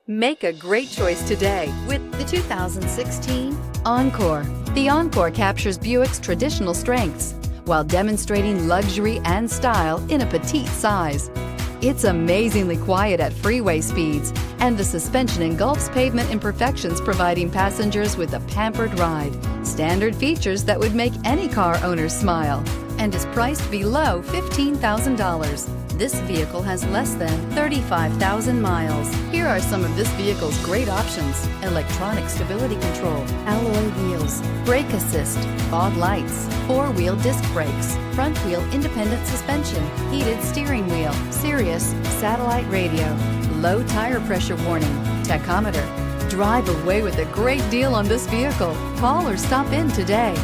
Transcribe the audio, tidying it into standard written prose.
Make a great choice today with the 2016 Encore. The Encore captures Buick's traditional strengths while demonstrating luxury and style in a petite size. It's amazingly quiet at freeway speeds, and the suspension engulfs pavement imperfections, providing passengers with a pampered ride. Standard features that would make any car owner smile, and is priced below $15,000. This vehicle has less than 35,000 miles. Here are some of this vehicle's great options: electronic stability control, alloy wheels, brake assist, fog lights, four-wheel disc brakes, front-wheel independent suspension, heated steering wheel, Sirius satellite radio, low tire pressure warning, tachometer. Drive away with a great deal on this vehicle. Call or stop in today.